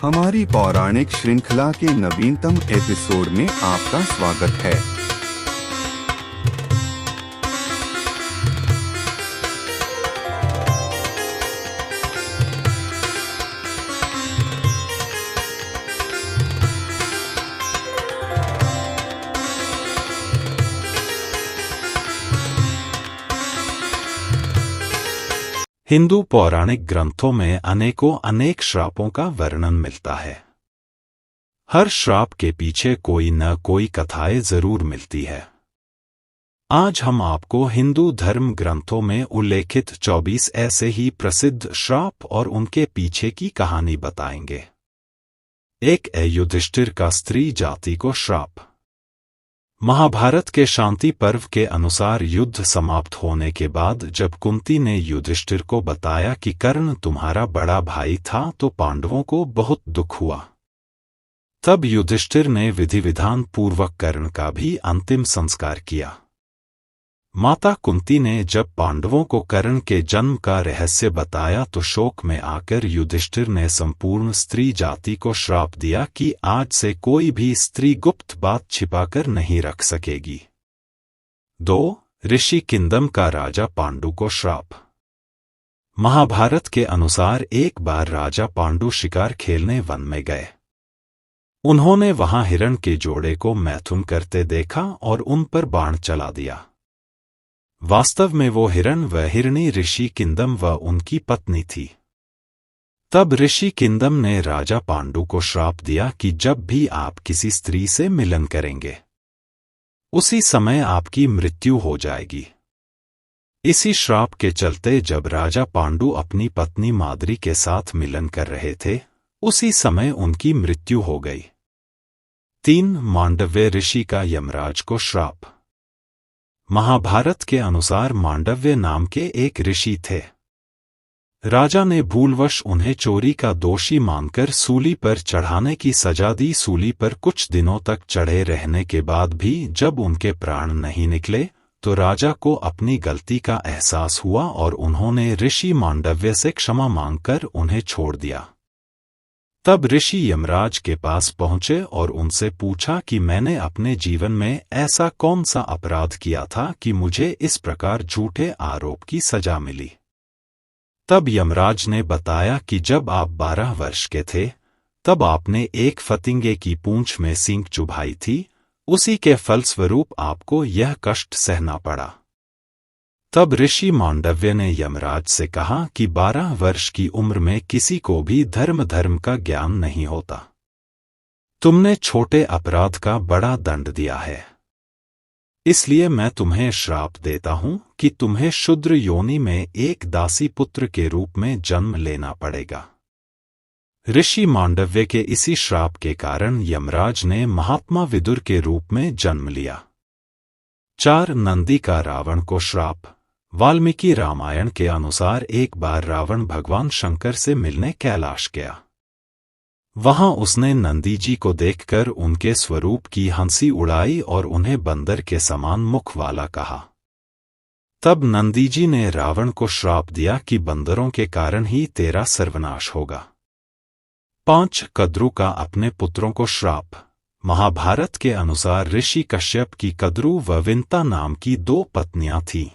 हमारी पौराणिक श्रृंखला के नवीनतम एपिसोड में आपका स्वागत है। हिंदू पौराणिक ग्रंथों में अनेक श्रापों का वर्णन मिलता है। हर श्राप के पीछे कोई न कोई कथाएं जरूर मिलती है। आज हम आपको हिंदू धर्म ग्रंथों में उल्लेखित 24 ऐसे ही प्रसिद्ध श्राप और उनके पीछे की कहानी बताएंगे। 1 युधिष्ठिर का स्त्री जाति को श्राप। महाभारत के शांति पर्व के अनुसार युद्ध समाप्त होने के बाद जब कुंती ने युधिष्ठिर को बताया कि कर्ण तुम्हारा बड़ा भाई था तो पांडवों को बहुत दुख हुआ। तब युधिष्ठिर ने विधि विधान पूर्वक कर्ण का भी अंतिम संस्कार किया। माता कुंती ने जब पांडवों को कर्ण के जन्म का रहस्य बताया तो शोक में आकर युधिष्ठिर ने संपूर्ण स्त्री जाति को श्राप दिया कि आज से कोई भी स्त्री गुप्त बात छिपाकर नहीं रख सकेगी। 2 ऋषि किंदम का राजा पांडु को श्राप। महाभारत के अनुसार एक बार राजा पांडु शिकार खेलने वन में गए। उन्होंने वहां हिरण के जोड़े को मैथुन करते देखा और उन पर बाण चला दिया। वास्तव में वो हिरण व हिरणी ऋषि किंदम व उनकी पत्नी थी। तब ऋषि किंदम ने राजा पांडु को श्राप दिया कि जब भी आप किसी स्त्री से मिलन करेंगे उसी समय आपकी मृत्यु हो जाएगी। इसी श्राप के चलते जब राजा पांडु अपनी पत्नी माद्री के साथ मिलन कर रहे थे उसी समय उनकी मृत्यु हो गई। 3 मांडव्य ऋषि का यमराज को श्राप। महाभारत के अनुसार मांडव्य नाम के एक ऋषि थे। राजा ने भूलवश उन्हें चोरी का दोषी मानकर सूली पर चढ़ाने की सजा दी। सूली पर कुछ दिनों तक चढ़े रहने के बाद भी जब उनके प्राण नहीं निकले तो राजा को अपनी गलती का एहसास हुआ और उन्होंने ऋषि मांडव्य से क्षमा मांगकर उन्हें छोड़ दिया। तब ऋषि यमराज के पास पहुंचे और उनसे पूछा कि मैंने अपने जीवन में ऐसा कौन सा अपराध किया था कि मुझे इस प्रकार झूठे आरोप की सजा मिली। तब यमराज ने बताया कि जब आप 12 वर्ष के थे तब आपने एक फतिंगे की पूंछ में सींग चुभाई थी, उसी के फलस्वरूप आपको यह कष्ट सहना पड़ा। तब ऋषि मांडव्य ने यमराज से कहा कि 12 वर्ष की उम्र में किसी को भी धर्म का ज्ञान नहीं होता। तुमने छोटे अपराध का बड़ा दंड दिया है, इसलिए मैं तुम्हें श्राप देता हूं कि तुम्हें शूद्र योनि में एक दासी पुत्र के रूप में जन्म लेना पड़ेगा। ऋषि मांडव्य के इसी श्राप के कारण यमराज ने महात्मा विदुर के रूप में जन्म लिया। 4 नंदी का रावण को श्राप। वाल्मीकि रामायण के अनुसार एक बार रावण भगवान शंकर से मिलने कैलाश गया। वहां उसने नंदी जी को देखकर उनके स्वरूप की हंसी उड़ाई और उन्हें बंदर के समान मुख वाला कहा। तब नंदी जी ने रावण को श्राप दिया कि बंदरों के कारण ही तेरा सर्वनाश होगा। 5 कद्रु का अपने पुत्रों को श्राप। महाभारत के अनुसार ऋषि कश्यप की कद्रु व विंता नाम की 2 पत्नियां थीं।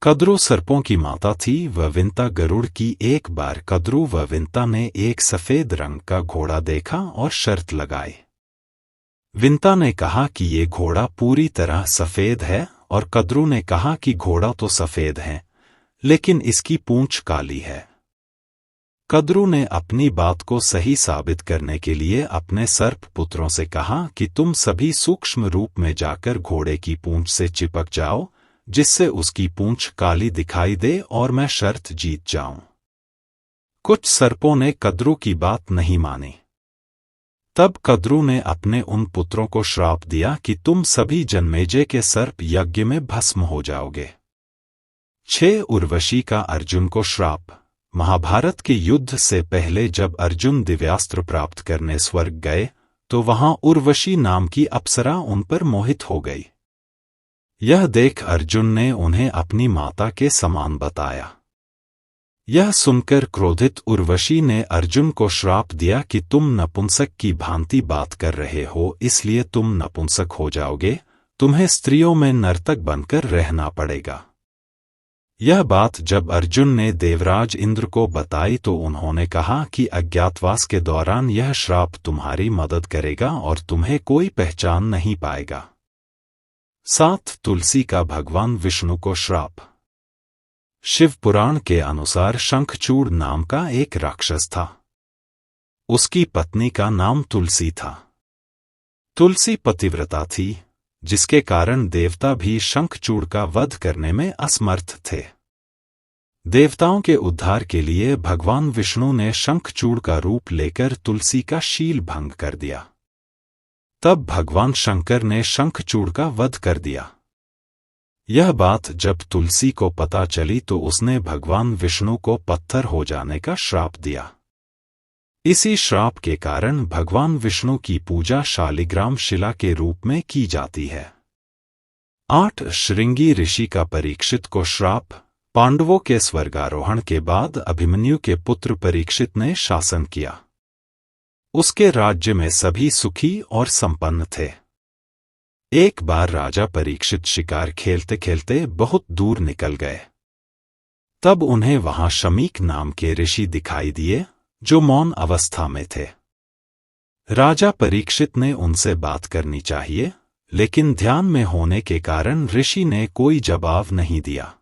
कद्रु सर्पों की माता थी व विंता गरुड़ की। एक बार कद्रु व विंता ने एक सफेद रंग का घोड़ा देखा और शर्त लगाई। विंता ने कहा कि ये घोड़ा पूरी तरह सफेद है और कद्रु ने कहा कि घोड़ा तो सफेद है लेकिन इसकी पूंछ काली है। कद्रु ने अपनी बात को सही साबित करने के लिए अपने सर्प पुत्रों से कहा कि तुम सभी सूक्ष्म रूप में जाकर घोड़े की पूंछ से चिपक जाओ जिससे उसकी पूंछ काली दिखाई दे और मैं शर्त जीत जाऊं। कुछ सर्पों ने कद्रु की बात नहीं मानी। तब कद्रु ने अपने उन पुत्रों को श्राप दिया कि तुम सभी जन्मेजय के सर्प यज्ञ में भस्म हो जाओगे। 6 उर्वशी का अर्जुन को श्राप। महाभारत के युद्ध से पहले जब अर्जुन दिव्यास्त्र प्राप्त करने स्वर्ग गए तो वहां उर्वशी नाम की अप्सरा उन पर मोहित हो गई। यह देख अर्जुन ने उन्हें अपनी माता के समान बताया। यह सुनकर क्रोधित उर्वशी ने अर्जुन को श्राप दिया कि तुम नपुंसक की भांति बात कर रहे हो, इसलिए तुम नपुंसक हो जाओगे, तुम्हें स्त्रियों में नर्तक बनकर रहना पड़ेगा। यह बात जब अर्जुन ने देवराज इंद्र को बताई तो उन्होंने कहा कि अज्ञातवास के दौरान यह श्राप तुम्हारी मदद करेगा और तुम्हें कोई पहचान नहीं पाएगा। 7 तुलसी का भगवान विष्णु को श्राप। शिव पुराण के अनुसार शंखचूड़ नाम का एक राक्षस था। उसकी पत्नी का नाम तुलसी था। तुलसी पतिव्रता थी, जिसके कारण देवता भी शंखचूड़ का वध करने में असमर्थ थे। देवताओं के उद्धार के लिए भगवान विष्णु ने शंखचूड़ का रूप लेकर तुलसी का शील भंग कर दिया। तब भगवान शंकर ने शंखचूड़ का वध कर दिया। यह बात जब तुलसी को पता चली तो उसने भगवान विष्णु को पत्थर हो जाने का श्राप दिया। इसी श्राप के कारण भगवान विष्णु की पूजा शालिग्राम शिला के रूप में की जाती है। 8 श्रृंगी ऋषि का परीक्षित को श्राप। पांडवों के स्वर्गारोहण के बाद अभिमन्यु के पुत्र परीक्षित ने शासन किया। उसके राज्य में सभी सुखी और संपन्न थे। एक बार राजा परीक्षित शिकार खेलते खेलते बहुत दूर निकल गए। तब उन्हें वहां शमीक नाम के ऋषि दिखाई दिए, जो मौन अवस्था में थे। राजा परीक्षित ने उनसे बात करनी चाहिए, लेकिन ध्यान में होने के कारण ऋषि ने कोई जवाब नहीं दिया।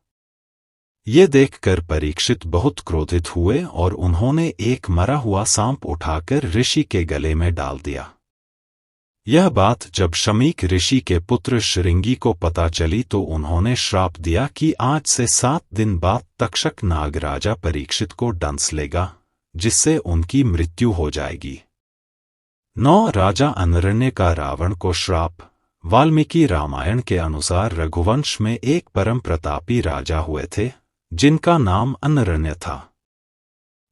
ये देखकर परीक्षित बहुत क्रोधित हुए और उन्होंने एक मरा हुआ सांप उठाकर ऋषि के गले में डाल दिया। यह बात जब शमीक ऋषि के पुत्र श्रृंगी को पता चली तो उन्होंने श्राप दिया कि आज से 7 दिन बाद तक्षक नाग राजा परीक्षित को डंस लेगा, जिससे उनकी मृत्यु हो जाएगी। 9 राजा अनरण्य का रावण को श्राप। वाल्मीकि रामायण के अनुसार रघुवंश में एक परम प्रतापी राजा हुए थे, जिनका नाम अनरण्य था।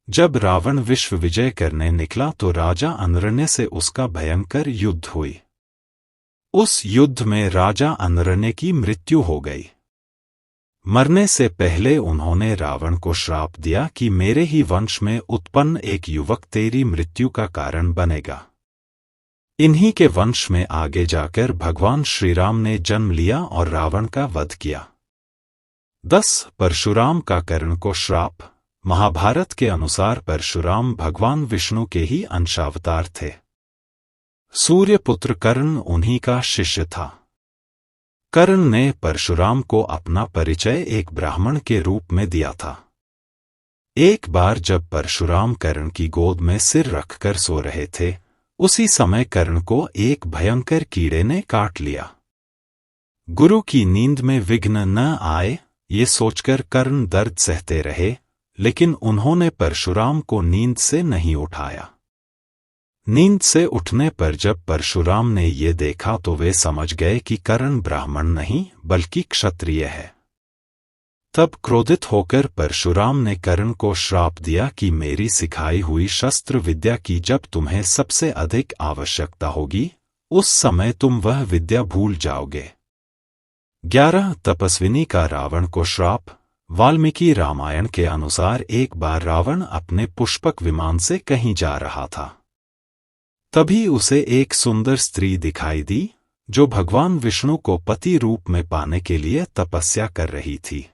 जब रावण विश्व विजय करने निकला तो राजा अनरण्य से उसका भयंकर युद्ध हुई। उस युद्ध में राजा अनरण्य की मृत्यु हो गई। मरने से पहले उन्होंने रावण को श्राप दिया कि मेरे ही वंश में उत्पन्न एक युवक तेरी मृत्यु का कारण बनेगा। इन्हीं के वंश में आगे जाकर भगवान श्रीराम ने जन्म लिया और रावण का वध किया। 10 परशुराम का कर्ण को श्राप। महाभारत के अनुसार परशुराम भगवान विष्णु के ही अंशावतार थे। सूर्यपुत्र कर्ण उन्हीं का शिष्य था। कर्ण ने परशुराम को अपना परिचय एक ब्राह्मण के रूप में दिया था। एक बार जब परशुराम कर्ण की गोद में सिर रखकर सो रहे थे, उसी समय कर्ण को एक भयंकर कीड़े ने काट लिया। गुरु की नींद में विघ्न न आए, ये सोचकर कर्ण दर्द सहते रहे, लेकिन उन्होंने परशुराम को नींद से नहीं उठाया। नींद से उठने पर जब परशुराम ने ये देखा तो वे समझ गए कि कर्ण ब्राह्मण नहीं बल्कि क्षत्रिय है। तब क्रोधित होकर परशुराम ने कर्ण को श्राप दिया कि मेरी सिखाई हुई शस्त्र विद्या की जब तुम्हें सबसे अधिक आवश्यकता होगी, उस समय तुम वह विद्या भूल जाओगे। 11 तपस्विनी का रावण को श्राप। वाल्मीकि रामायण के अनुसार एक बार रावण अपने पुष्पक विमान से कहीं जा रहा था। तभी उसे एक सुंदर स्त्री दिखाई दी, जो भगवान विष्णु को पति रूप में पाने के लिए तपस्या कर रही थी।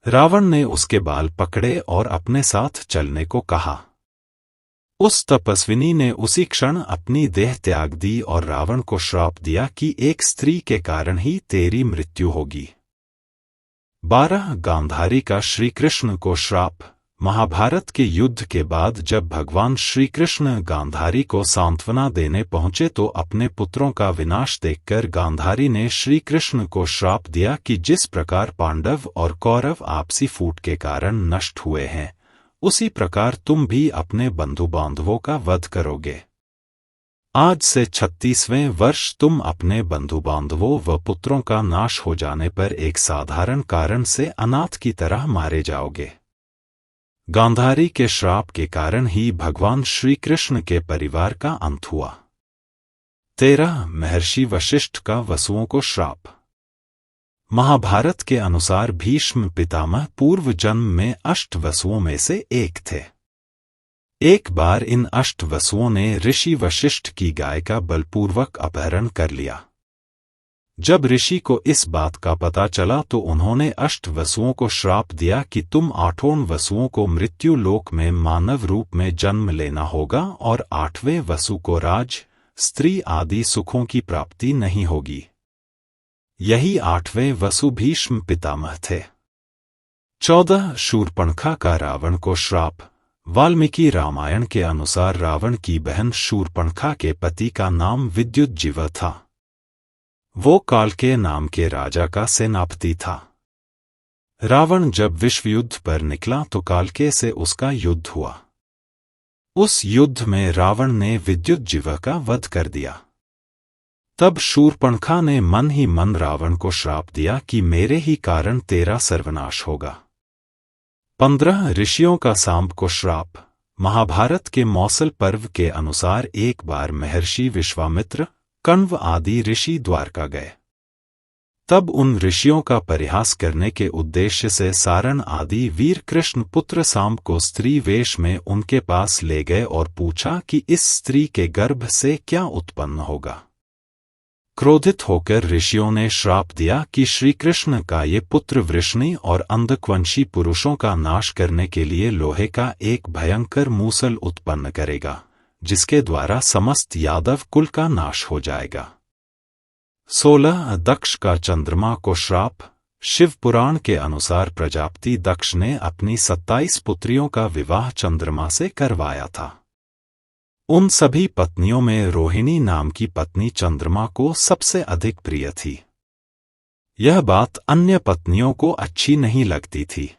रावण ने उसके बाल पकड़े और अपने साथ चलने को कहा। उस तपस्विनी ने उसी क्षण अपनी देह त्याग दी और रावण को श्राप दिया कि एक स्त्री के कारण ही तेरी मृत्यु होगी। 12 गांधारी का श्री कृष्ण को श्राप। महाभारत के युद्ध के बाद जब भगवान श्री कृष्ण गांधारी को सांत्वना देने पहुंचे तो अपने पुत्रों का विनाश देखकर गांधारी ने श्री कृष्ण को श्राप दिया कि जिस प्रकार पांडव और कौरव आपसी फूट के कारण नष्ट हुए हैं, उसी प्रकार तुम भी अपने बंधु बांधवों का वध करोगे। आज से 36वें वर्ष तुम अपने बंधु बांधवों व पुत्रों का नाश हो जाने पर एक साधारण कारण से अनाथ की तरह मारे जाओगे। गांधारी के श्राप के कारण ही भगवान श्री कृष्ण के परिवार का अंत हुआ। 13 महर्षि वशिष्ठ का वसुओं को श्राप। महाभारत के अनुसार भीष्म पितामह पूर्व जन्म में अष्टवसुओं में से एक थे। एक बार इन अष्टवसुओं ने ऋषि वशिष्ठ की गाय का बलपूर्वक अपहरण कर लिया। जब ऋषि को इस बात का पता चला तो उन्होंने अष्टवसुओं को श्राप दिया कि तुम आठों वसुओं को मृत्यु लोक में मानव रूप में जन्म लेना होगा और आठवें वसु को राज, स्त्री आदि सुखों की प्राप्ति नहीं होगी। यही आठवें वसु भीष्म पितामह थे। 14 शूर्पणखा का रावण को श्राप। वाल्मीकि रामायण के अनुसार रावण की बहन शूर्पणखा के पति का नाम विद्युज्जीव था। वो कालकेय नाम के राजा का सेनापति था। रावण जब विश्व युद्ध पर निकला तो कालकेय से उसका युद्ध हुआ। उस युद्ध में रावण ने विद्युज्जीव का वध कर दिया। तब शूर्पणखा ने मन ही मन रावण को श्राप दिया कि मेरे ही कारण तेरा सर्वनाश होगा। 15 ऋषियों का सांब को श्राप। महाभारत के मौसल पर्व के अनुसार एक बार महर्षि विश्वामित्र, कण्व आदि ऋषि द्वारका गए। तब उन ऋषियों का परिहास करने के उद्देश्य से सारण आदि वीर कृष्ण पुत्र सांब को स्त्री वेश में उनके पास ले गए और पूछा कि इस स्त्री के गर्भ से क्या उत्पन्न होगा। क्रोधित होकर ऋषियों ने श्राप दिया कि श्री कृष्ण का ये पुत्र वृषणी और अंधकवंशी पुरुषों का नाश करने के लिए लोहे का एक भयंकर मूसल उत्पन्न करेगा, जिसके द्वारा समस्त यादव कुल का नाश हो जाएगा। 16 दक्ष का चंद्रमा को श्राप। शिव पुराण के अनुसार प्रजापति दक्ष ने अपनी 27 पुत्रियों का विवाह चंद्रमा से करवाया था। उन सभी पत्नियों में रोहिणी नाम की पत्नी चंद्रमा को सबसे अधिक प्रिय थी। यह बात अन्य पत्नियों को अच्छी नहीं लगती थी।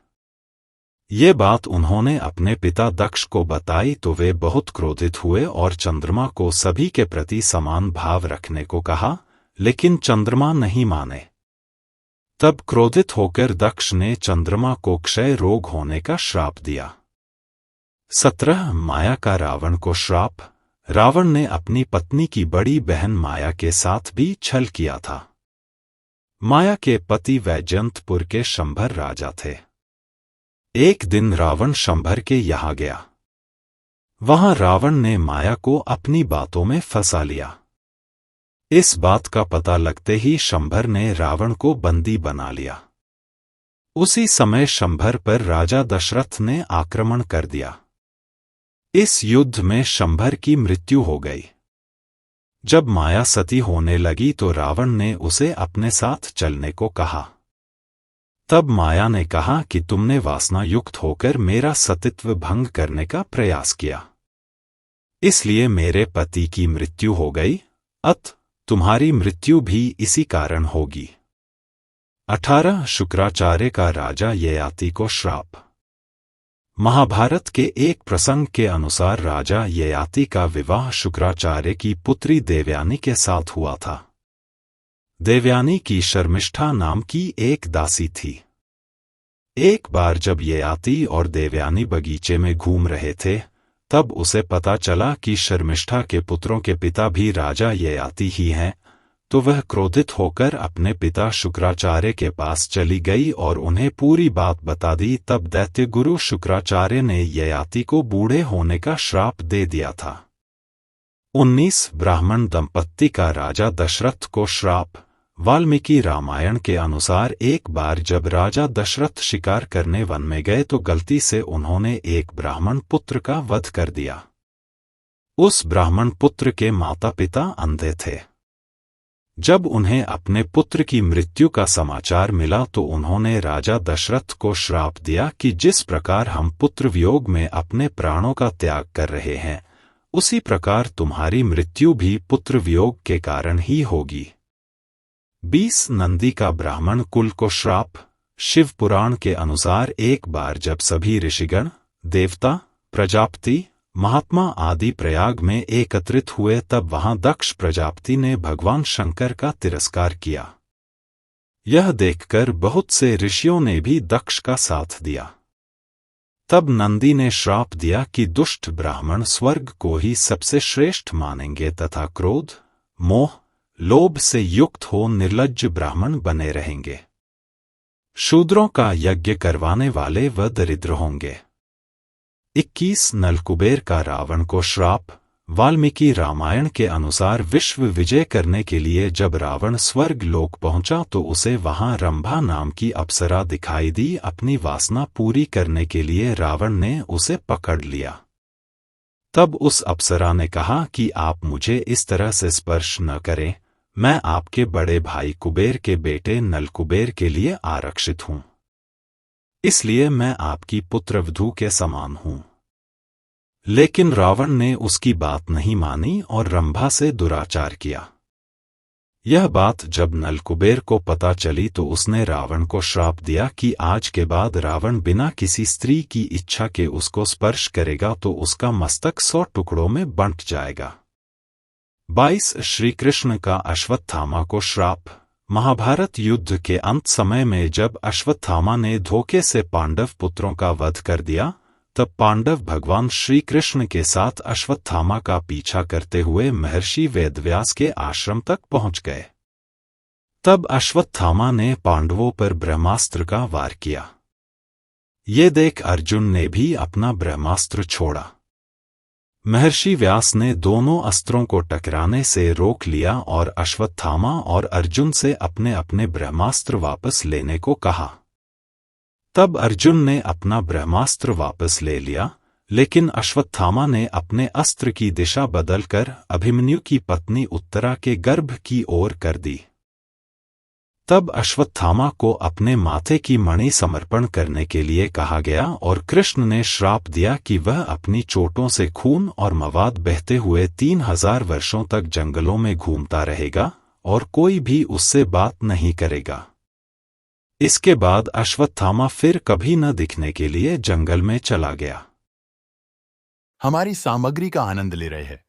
ये बात उन्होंने अपने पिता दक्ष को बताई तो वे बहुत क्रोधित हुए और चंद्रमा को सभी के प्रति समान भाव रखने को कहा, लेकिन चंद्रमा नहीं माने। तब क्रोधित होकर दक्ष ने चंद्रमा को क्षय रोग होने का श्राप दिया। 17 माया का रावण को श्राप। रावण ने अपनी पत्नी की बड़ी बहन माया के साथ भी छल किया था। माया के पति वैजयंतपुर के शंभर राजा थे। एक दिन रावण शंभर के यहाँ गया। वहां रावण ने माया को अपनी बातों में फंसा लिया। इस बात का पता लगते ही शंभर ने रावण को बंदी बना लिया। उसी समय शंभर पर राजा दशरथ ने आक्रमण कर दिया। इस युद्ध में शंभर की मृत्यु हो गई। जब माया सती होने लगी तो रावण ने उसे अपने साथ चलने को कहा। तब माया ने कहा कि तुमने वासना युक्त होकर मेरा सतीत्व भंग करने का प्रयास किया, इसलिए मेरे पति की मृत्यु हो गई, अत तुम्हारी मृत्यु भी इसी कारण होगी। 18 शुक्राचार्य का राजा ययाति को श्राप। महाभारत के एक प्रसंग के अनुसार राजा ययाति का विवाह शुक्राचार्य की पुत्री देवयानी के साथ हुआ था। देवयानी की शर्मिष्ठा नाम की एक दासी थी। एक बार जब ययाति और देवयानी बगीचे में घूम रहे थे, तब उसे पता चला कि शर्मिष्ठा के पुत्रों के पिता भी राजा ययाति ही हैं, तो वह क्रोधित होकर अपने पिता शुक्राचार्य के पास चली गई और उन्हें पूरी बात बता दी। तब दैत्य गुरु शुक्राचार्य ने ययाति को बूढ़े होने का श्राप दे दिया था। 19 ब्राह्मण दंपत्ति का राजा दशरथ को श्राप। वाल्मीकि रामायण के अनुसार एक बार जब राजा दशरथ शिकार करने वन में गए तो गलती से उन्होंने एक ब्राह्मण पुत्र का वध कर दिया। उस ब्राह्मण पुत्र के माता पिता अंधे थे। जब उन्हें अपने पुत्र की मृत्यु का समाचार मिला तो उन्होंने राजा दशरथ को श्राप दिया कि जिस प्रकार हम पुत्र वियोग में अपने प्राणों का त्याग कर रहे हैं, उसी प्रकार तुम्हारी मृत्यु भी पुत्र वियोग के कारण ही होगी। 20 नंदी का ब्राह्मण कुल को श्राप। शिव पुराण के अनुसार एक बार जब सभी ऋषिगण, देवता, प्रजापति, महात्मा आदि प्रयाग में एकत्रित हुए तब वहां दक्ष प्रजापति ने भगवान शंकर का तिरस्कार किया। यह देखकर बहुत से ऋषियों ने भी दक्ष का साथ दिया। तब नंदी ने श्राप दिया कि दुष्ट ब्राह्मण स्वर्ग को ही सबसे श्रेष्ठ मानेंगे तथा क्रोध, मोह, लोभ से युक्त हो निर्लज्ज ब्राह्मण बने रहेंगे। शूद्रों का यज्ञ करवाने वाले व दरिद्र होंगे। 21 नलकुबेर का रावण को श्राप। वाल्मीकि रामायण के अनुसार विश्व विजय करने के लिए जब रावण स्वर्ग लोक पहुंचा तो उसे वहां रंभा नाम की अप्सरा दिखाई दी। अपनी वासना पूरी करने के लिए रावण ने उसे पकड़ लिया। तब उस अप्सरा ने कहा कि आप मुझे इस तरह से स्पर्श न करें, मैं आपके बड़े भाई कुबेर के बेटे नलकुबेर के लिए आरक्षित हूं, इसलिए मैं आपकी पुत्रवधू के समान हूं। लेकिन रावण ने उसकी बात नहीं मानी और रंभा से दुराचार किया। यह बात जब नलकुबेर को पता चली तो उसने रावण को श्राप दिया कि आज के बाद रावण बिना किसी स्त्री की इच्छा के उसको स्पर्श करेगा तो उसका मस्तक 100 टुकड़ों में बंट जाएगा। 22 श्री कृष्ण का अश्वत्थामा को श्राप। महाभारत युद्ध के अंत समय में जब अश्वत्थामा ने धोखे से पांडव पुत्रों का वध कर दिया, तब पांडव भगवान श्री कृष्ण के साथ अश्वत्थामा का पीछा करते हुए महर्षि वेदव्यास के आश्रम तक पहुंच गए। तब अश्वत्थामा ने पांडवों पर ब्रह्मास्त्र का वार किया। ये देख अर्जुन ने भी अपना ब्रह्मास्त्र छोड़ा। महर्षि व्यास ने दोनों अस्त्रों को टकराने से रोक लिया और अश्वत्थामा और अर्जुन से अपने अपने ब्रह्मास्त्र वापस लेने को कहा। तब अर्जुन ने अपना ब्रह्मास्त्र वापस ले लिया, लेकिन अश्वत्थामा ने अपने अस्त्र की दिशा बदलकर अभिमन्यु की पत्नी उत्तरा के गर्भ की ओर कर दी। तब अश्वत्थामा को अपने माथे की मणि समर्पण करने के लिए कहा गया और कृष्ण ने श्राप दिया कि वह अपनी चोटों से खून और मवाद बहते हुए 3000 वर्षों तक जंगलों में घूमता रहेगा और कोई भी उससे बात नहीं करेगा। इसके बाद अश्वत्थामा फिर कभी न दिखने के लिए जंगल में चला गया। हमारी सामग्री का आनंद ले रहे हैं?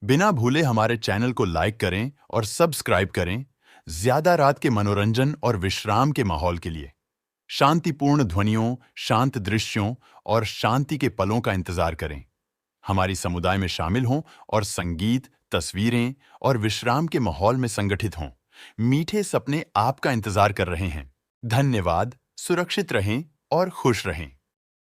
बिना भूले हमारे चैनल को लाइक करें और सब्सक्राइब करें। ज्यादा रात के मनोरंजन और विश्राम के माहौल के लिए शांतिपूर्ण ध्वनियों, शांत दृश्यों और शांति के पलों का इंतजार करें। हमारी समुदाय में शामिल हों और संगीत, तस्वीरें और विश्राम के माहौल में संगठित हों। मीठे सपने आपका इंतजार कर रहे हैं। धन्यवाद। सुरक्षित रहें और खुश रहें।